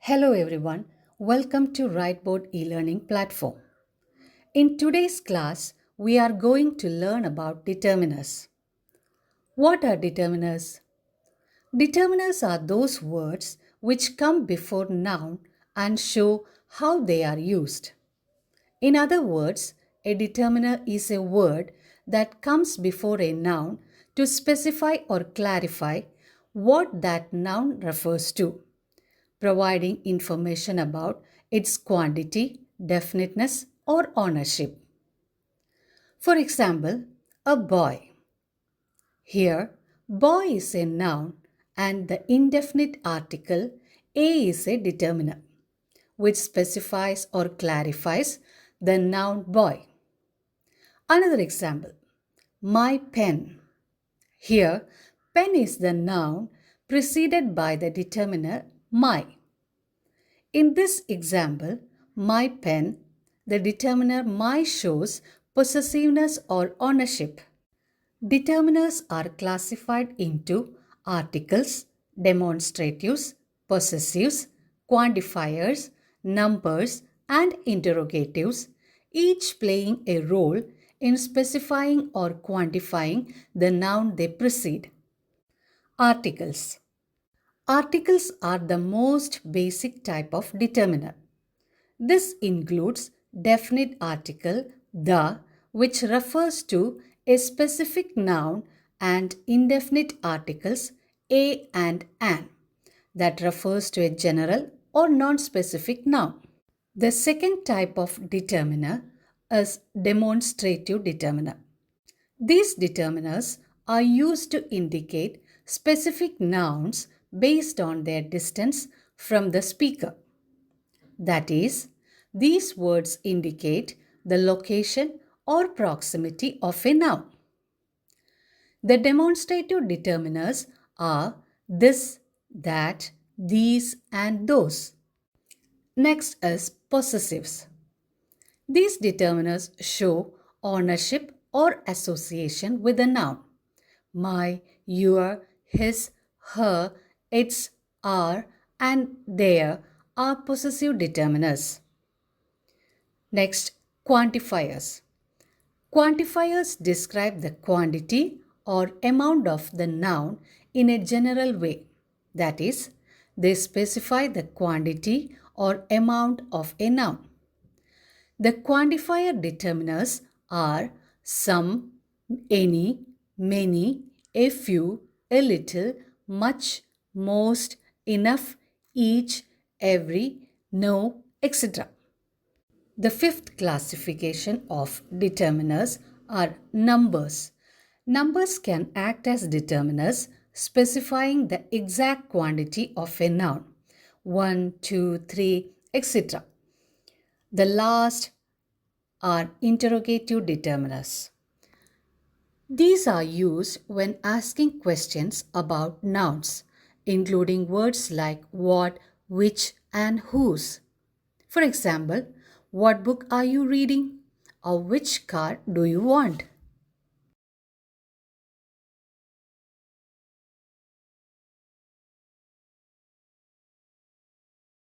Hello everyone, welcome to Rightboard e-learning platform. In today's class, we are going to learn about determiners. What are determiners? Determiners are those words which come before noun and show how they are used. In other words, a determiner is a word that comes before a noun to specify or clarify what that noun refers to, providing information about its quantity, definiteness, or ownership. For example, a boy. Here, boy is a noun and the indefinite article a is a determiner, which specifies or clarifies the noun boy. Another example, my pen. Here, pen is the noun preceded by the determiner my. In this example, my pen, the determiner my shows possessiveness or ownership. Determiners are classified into articles, demonstratives, possessives, quantifiers, numbers, and interrogatives, each playing a role in specifying or quantifying the noun they precede. Articles. Articles are the most basic type of determiner. This includes definite article the, which refers to a specific noun, and indefinite articles a and an, that refers to a general or non-specific noun. The second type of determiner is demonstrative determiner. These determiners are used to indicate specific nouns based on their distance from the speaker. That is, these words indicate the location or proximity of a noun. The demonstrative determiners are this, that, these, and those. Next is possessives. These determiners show ownership or association with a noun. My, your, his, her, its, our, and their are possessive determiners. Next, quantifiers. Quantifiers describe the quantity or amount of the noun in a general way. That is, they specify the quantity or amount of a noun. The quantifier determiners are some, any, many, a few, a little, much, most, enough, each, every, no, etc. The fifth classification of determiners are numbers. Numbers can act as determiners specifying the exact quantity of a noun, 1, 2, 3, etc. The last are interrogative determiners. These are used when asking questions about nouns, including words like what, which, and whose. For example, what book are you reading? Or which car do you want?